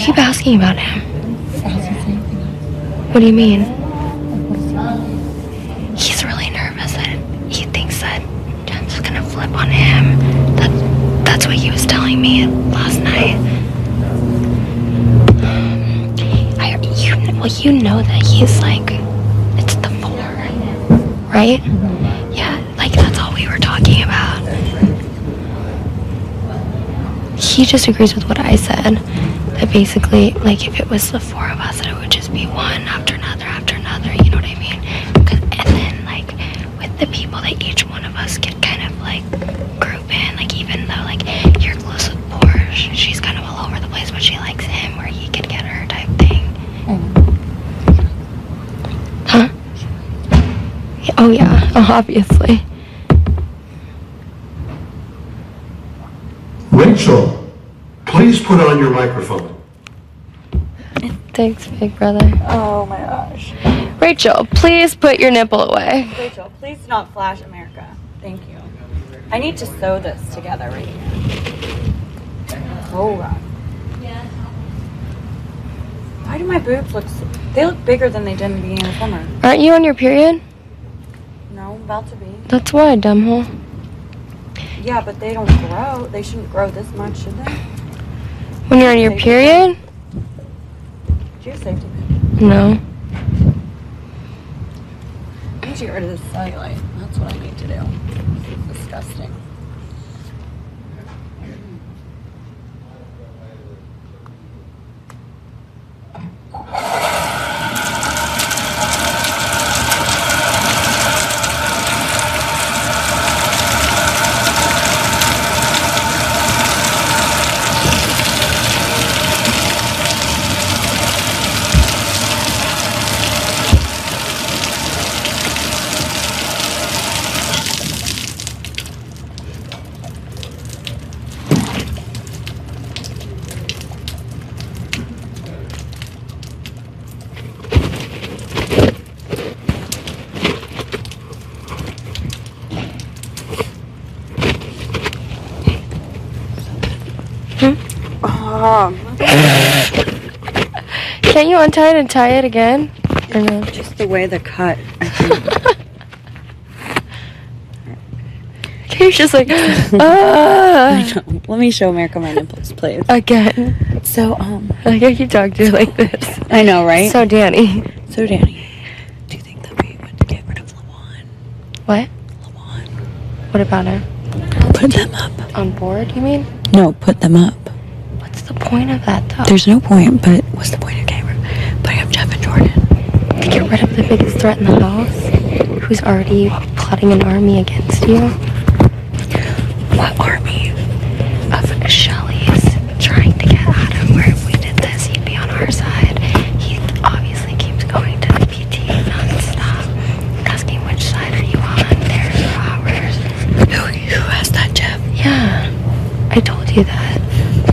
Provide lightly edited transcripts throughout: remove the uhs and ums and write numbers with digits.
keep asking about him. What do you mean? He's really nervous that he thinks that Jen's gonna flip on him. That's what he was telling me last night. You know that he's like, it's the 4, right? Yeah, like that's all we were talking about. He just agrees with what I said. That basically, like, if it was the 4 of us, that it would just be one after another, you know what I mean? And then, like, with the people that each one of us could kind of, like, group in, like, even though, like, you're close with Porsche, she's kind of all over the place, but she likes him where he could get her type thing. Huh? Oh, yeah, obviously. Rachel, please put on your microphone. Thanks, big brother. Oh my gosh. Rachel, please put your nipple away. Rachel, please do not flash America. Thank you. I need to sew this together right here. Oh god. Why do my boobs look so... They look bigger than they did in the beginning of the summer. Aren't you on your period? No, I'm about to be. That's why, dumbhole. Yeah, but they don't grow. They shouldn't grow this much, should they? When you're on your period? Do you have safety pin? No. I need to get rid of this cellulite. That's what I need to do. This is disgusting. Can't you untie it and tie it again? Or no? Just the way the cut. You're just like, ah. Let me show America my nipples, please. Again. So, Like, I keep talking to you like this. I know, right? So, Danny. So, Danny, do you think that we would get rid of Lawan? What? Lawan. What about her? Put them up. On board, you mean? No, put them up. What's the point of that, though? There's no point, but what's the point of putting up Jeff and Jordan? To get rid of the biggest threat in the house? Who's already plotting an army against you? What army? Of Shelly's trying to get Adam, where if we did this, he'd be on our side. He obviously keeps going to the PT non-stop, asking which side are you on, theirs or ours. Who has that, Jeff? Yeah, I told you that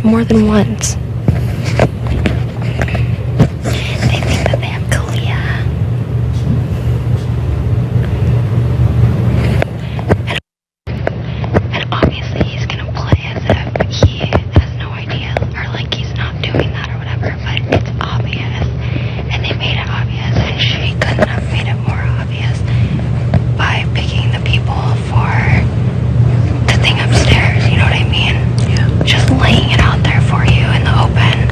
more than once. They think that they have Kalia. And obviously he's gonna play as if he has no idea, or like he's not doing that or whatever, but it's obvious. And they made it obvious, and she couldn't have made it more obvious by picking the people for the thing upstairs, you know what I mean? Yeah. Just laying it out there for you in the open.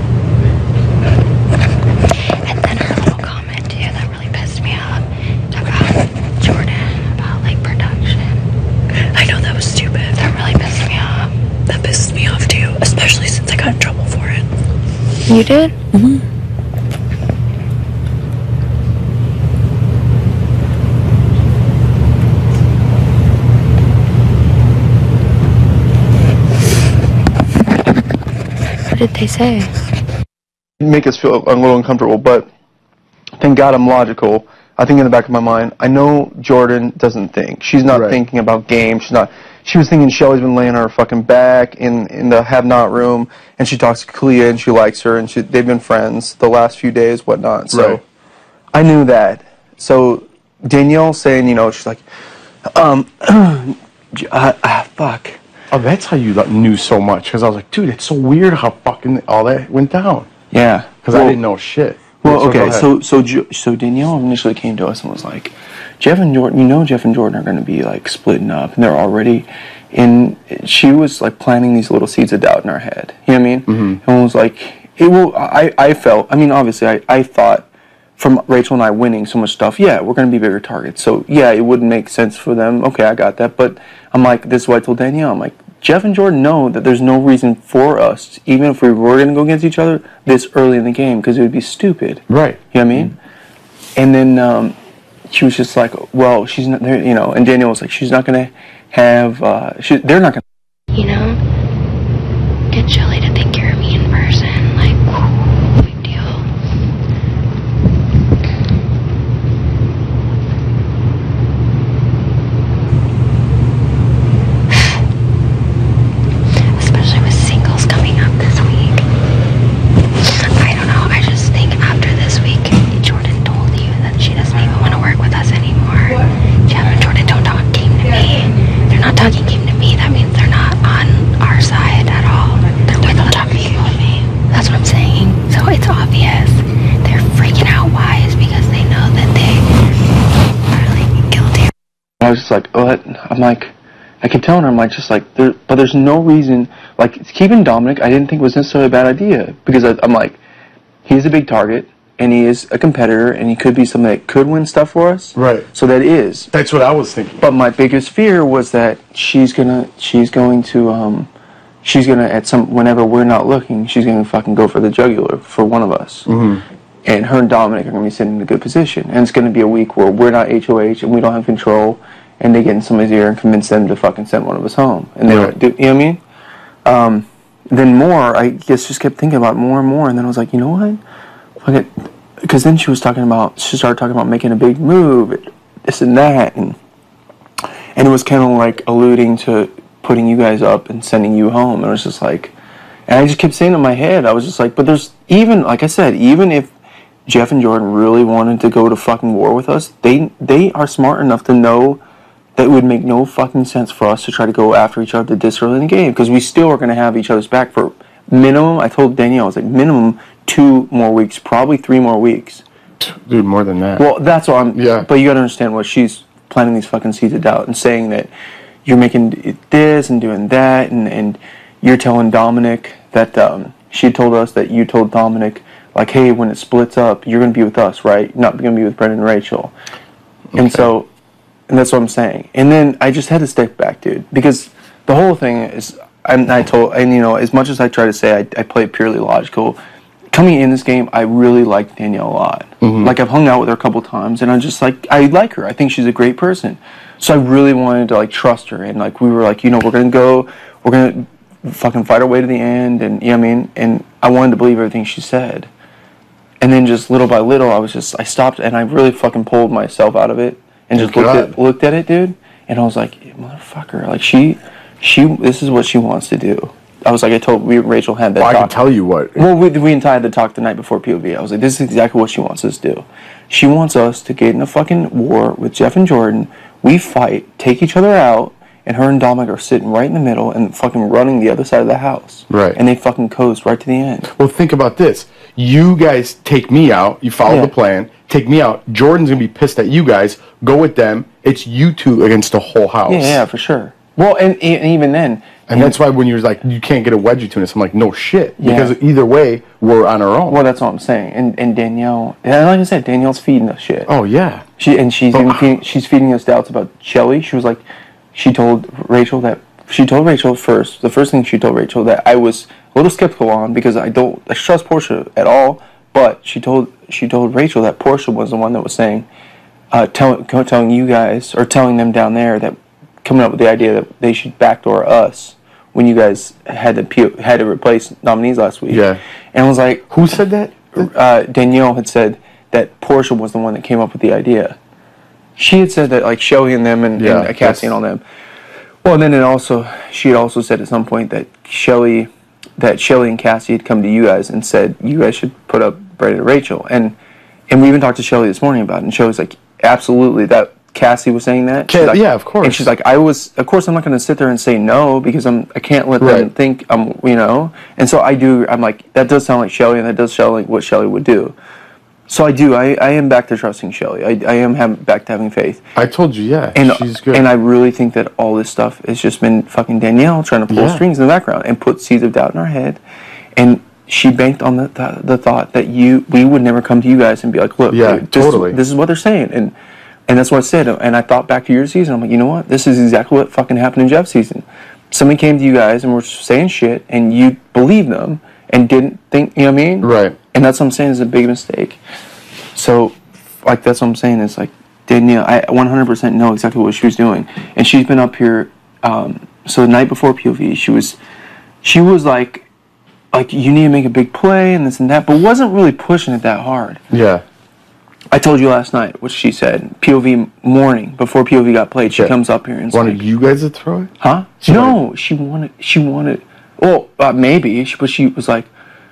And then her little comment too that really pissed me off about Jordan, about like production. I know, that was stupid. That really pissed me off. That pisses me off too, especially since I got in trouble for it. You did? Mm-hmm. What did they say? Make us feel a little uncomfortable, but thank God I'm logical. I think in the back of my mind, I know Jordan doesn't think. She's not thinking about games. She's not. She was thinking Shelly's been laying on her fucking back in the have-not room, and she talks to Kalia, and she likes her, and they've been friends the last few days, whatnot. So I knew that. So Danielle saying, you know, she's like, fuck. Oh, that's how you knew so much, because I was like, dude, it's so weird how fucking all that went down. Yeah. Because I didn't know shit. Well, okay, so Danielle initially came to us and was like, Jeff and Jordan are going to be, like, splitting up, and they're already in, she was, like, planting these little seeds of doubt in our head, you know what I mean? Mm-hmm. And was like, I felt, I mean, obviously, I thought, from Rachel and I winning so much stuff, yeah, we're going to be bigger targets, so, yeah, it wouldn't make sense for them, okay, I got that, but I'm like, this is what I told Danielle, I'm like, Jeff and Jordan know that there's no reason for us, even if we were going to go against each other this early in the game, because it would be stupid. Right. You know what I mean? Mm-hmm. And then she was just like, well, she's not there, you know, and Danielle was like, she's not going to have, they're not going to, you know, get Shelly to think you're a mean person. Like, whew, big deal. Especially with singles coming up this week. I don't know, I just think after this week, Jordan told you that she doesn't even want to work with us anymore. Jeff and Jordan don't talk game to me. They're not talking game to me. That means they're not on our side at all. They're with other people with me. That's what I'm saying. So it's obvious. They're freaking out. Why? Is because they know that they are like guilty. I was just like, oh, I'm like, I kept telling her, I'm like, just like, but there's no reason, like, keeping Dominic, I didn't think was necessarily a bad idea, because I'm like, he's a big target, and he is a competitor, and he could be somebody that could win stuff for us. Right. So that is. That's what I was thinking. But my biggest fear was that she's gonna whenever we're not looking, she's gonna fucking go for the jugular for one of us. Mm-hmm. And her and Dominic are gonna be sitting in a good position, and it's gonna be a week where we're not HOH and we don't have control, and they get in somebody's ear and convince them to fucking send one of us home, and they don't do. You know what I mean? Then more, I guess, just kept thinking about it more and more, and then I was like, you know what? Because then she started talking about making a big move, this and that, and it was kind of like alluding to putting you guys up and sending you home. And it was just like, and I just kept saying in my head, I was just like, but there's even, like I said, even if Jeff and Jordan really wanted to go to fucking war with us, they are smart enough to know that it would make no fucking sense for us to try to go after each other this early in the game, because we still are going to have each other's back for minimum, I told Danielle, I was like, minimum 2 more weeks, probably 3 more weeks. Dude, more than that. Well, that's what I'm, yeah. But you gotta understand what she's planting these fucking seeds of doubt and saying that you're making this and doing that, and you're telling Dominic that, she told us that you told Dominic, like, hey, when it splits up, you're gonna be with us, right? You're not gonna be with Brendan and Rachel. Okay. And that's what I'm saying. And then I just had to step back, dude, because the whole thing is, you know, as much as I try to say I play it purely logical, coming in this game, I really liked Danielle a lot. Mm-hmm. Like, I've hung out with her a couple times, and I'm just like, I like her. I think she's a great person. So I really wanted to, like, trust her. And, like, we were like, you know, we're going to fucking fight our way to the end. And, you know what I mean? And I wanted to believe everything she said. And then just little by little, I stopped, and I really fucking pulled myself out of it. And just looked at it, dude. And I was like, motherfucker, like, this is what she wants to do. I was like, Rachel had that talk. I can tell you what. Well, we had the talk the night before POV. I was like, this is exactly what she wants us to do. She wants us to get in a fucking war with Jeff and Jordan. We fight, take each other out, and her and Dominic are sitting right in the middle and fucking running the other side of the house. Right. And they fucking coast right to the end. Well, think about this. You guys take me out. You follow the plan. Take me out. Jordan's going to be pissed at you guys. Go with them. It's you two against the whole house. Yeah, for sure. Well, and even then... And that's why when you're like, you can't get a wedgie between us, I'm like, no shit. Because either way, we're on our own. Well, that's what I'm saying. And Danielle, like I said, Danielle's feeding us shit. Oh, yeah. She's feeding us doubts about Shelly. She was like, she told Rachel first, the first thing she told Rachel that I was a little skeptical on, because I trust Portia at all, but she told Rachel that Portia was the one that was saying, telling you guys, or telling them down there, that coming up with the idea that they should backdoor us when you guys had to replace nominees last week. Yeah. And I was like, who said that? Danielle had said that Portia was the one that came up with the idea. She had said that, like, Shelly and them and Cassie and all them. Well, and then she had also said at some point that Shelly and Cassie had come to you guys and said you guys should put up Brendan and Rachel. And we even talked to Shelly this morning about it, and Shelly's like, absolutely, Cassie was saying that. She's like, yeah, of course. And she's like, of course I'm not going to sit there and say no because I can't let them think you know. And so I'm like, that does sound like Shelly, and that does sound like what Shelly would do. So I am back to trusting Shelly. I am back to having faith. I told you, yeah, and she's good. And I really think that all this stuff has just been fucking Danielle trying to pull strings in the background and put seeds of doubt in our head. And she banked on the thought that we would never come to you guys and be like, look, dude, this is what they're saying. And that's what I said. And I thought back to your season. I'm like, you know what? This is exactly what fucking happened in Jeff's season. Somebody came to you guys and were saying shit, and you believed them and didn't think, you know what I mean? Right. And that's what I'm saying is a big mistake. So, like, that's what I'm saying is, like, Danielle, I 100% know exactly what she was doing. And she's been up here, so the night before POV, she was like, you need to make a big play and this and that, but wasn't really pushing it that hard. Yeah. I told you last night what she said. POV morning, before POV got played, she comes up here and wanted like, you guys to throw it? Huh? She wanted. Well, maybe, but she was like,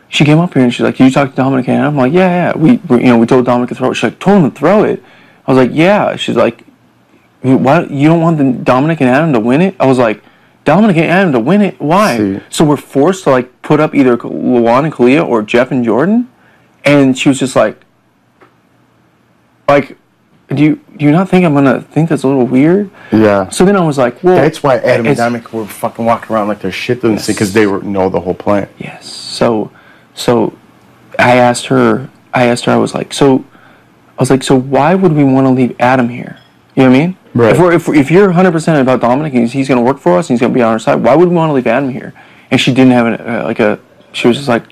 she came up here and she's like, "Did you talk to Dominic?" And I'm like, "Yeah. We told Dominic to throw it." She's like, "Told him to throw it." I was like, "Yeah." She's like, "Why you don't want the Dominic and Adam to win it?" I was like, "Dominic and Adam to win it? Why?" See. So we're forced to like put up either Luan and Kalia or Jeff and Jordan, and she was just like, do you not think I'm gonna think that's a little weird? Yeah. So then I was like, well, that's why Adam and Dominic were fucking walking around like their shit doesn't say, because they know the whole plan. Yes. So I asked her. I was like, so why would we want to leave Adam here? You know what I mean? Right. If you're 100% about Dominic and he's going to work for us and he's going to be on our side, why would we want to leave Adam here? And she didn't have she was just like,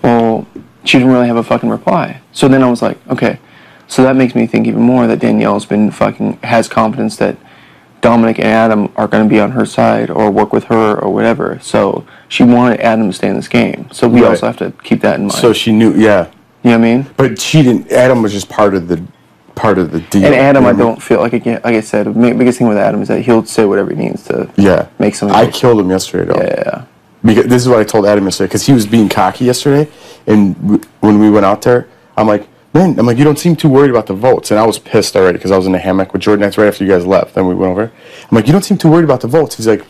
well, she didn't really have a fucking reply. So then I was like, okay. So that makes me think even more that Danielle's has confidence that Dominic and Adam are going to be on her side or work with her or whatever. So she wanted Adam to stay in this game. So we also have to keep that in mind. So she knew, yeah. You know what I mean? But she didn't. Adam was just part of the deal. And Adam, I don't feel like I said, the biggest thing with Adam is that he'll say whatever he needs to make something. I killed him yesterday, though. Yeah. Because this is what I told Adam yesterday, because he was being cocky yesterday, and when we went out there, I'm like, man, you don't seem too worried about the votes. And I was pissed already because I was in the hammock with Jordan. That's right after you guys left. Then we went over. I'm like, you don't seem too worried about the votes. He's like,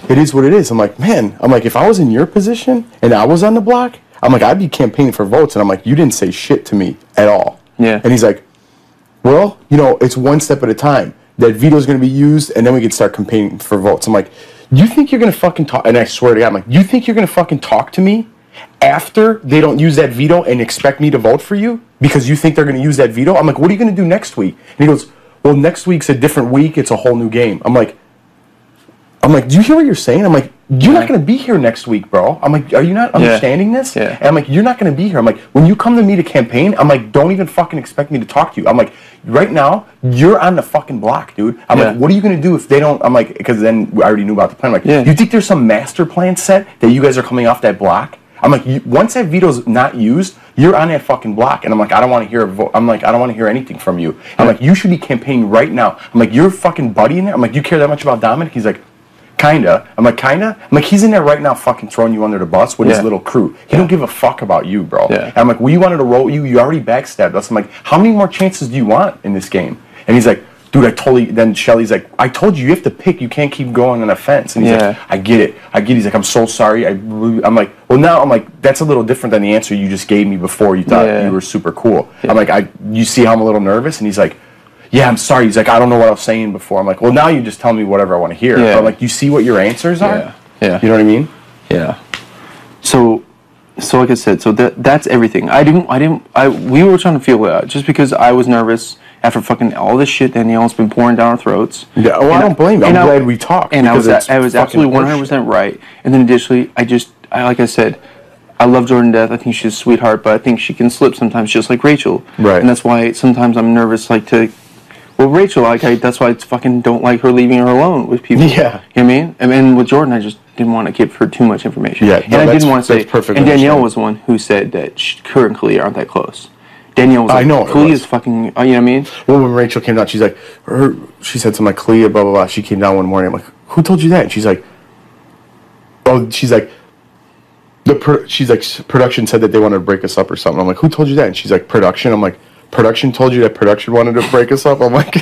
it is what it is. I'm like, man, if I was in your position and I was on the block, I'm like, I'd be campaigning for votes. And I'm like, you didn't say shit to me at all. Yeah. And he's like, well, it's one step at a time. That veto's going to be used, and then we can start campaigning for votes. I'm like, you think you're going to fucking talk? And I swear to God, I'm like, you think you're going to fucking talk to me after they don't use that veto and expect me to vote for you because you think they're going to use that veto? I'm like, what are you going to do next week? And he goes, well, next week's a different week. It's a whole new game. I'm like, do you hear what you're saying? I'm like, you're not going to be here next week, bro. I'm like, are you not understanding this? Yeah. And I'm like, you're not going to be here. I'm like, when you come to me to campaign, I'm like, don't even fucking expect me to talk to you. I'm like, right now, you're on the fucking block, dude. I'm like, what are you going to do if they don't? I'm like, because then we already knew about the plan. I'm like, you think there's some master plan set that you guys are coming off that block? I'm like, once that veto's not used, you're on that fucking block. And I'm like, I don't want to hear a vote. I'm like, I don't want to hear anything from you. I'm like, you should be campaigning right now. I'm like, you're fucking buddy in there. I'm like, you care that much about Dominic? He's like, kinda. I'm like, kinda? I'm like, he's in there right now fucking throwing you under the bus with his little crew. He don't give a fuck about you, bro. And I'm like, we wanted to roll you. You already backstabbed us. I'm like, how many more chances do you want in this game? And he's like, dude, then Shelly's like, I told you have to pick. You can't keep going on a fence. And he's like, I get it. He's like, I'm so sorry. I'm like, well, now I'm like, that's a little different than the answer you just gave me before. You thought you were super cool. I'm like, you see how I'm a little nervous? And he's like, yeah, I'm sorry. He's like, I don't know what I was saying before. I'm like, well, now you just tell me whatever I want to hear. But I'm like, you see what your answers are? Yeah. You know what I mean? Yeah. So like I said, so that's everything. We were trying to feel it out just because I was nervous after fucking all this shit Danielle's been pouring down our throats. Yeah, well, I don't blame you. I'm glad we talked. And I was absolutely 100% right. And then additionally, like I said, I love Jordan to death. I think she's a sweetheart, but I think she can slip sometimes just like Rachel. Right. And that's why sometimes I'm nervous, well, Rachel, that's why I fucking don't like her leaving her alone with people. Yeah. You know what I mean? And with Jordan, I just didn't want to give her too much information. Yeah. And I didn't want to say, and Danielle was the one who said that her and Kalia aren't that close. Danielle was like, I know. Kalia's fucking, you know what I mean? Well, when Rachel came down, she's like, she said something like, Kalia, blah, blah, blah. She came down one morning. I'm like, who told you that? And she's like, production said that they wanted to break us up or something. I'm like, who told you that? And she's like, production. I'm like, production told you that production wanted to break us up? I'm like...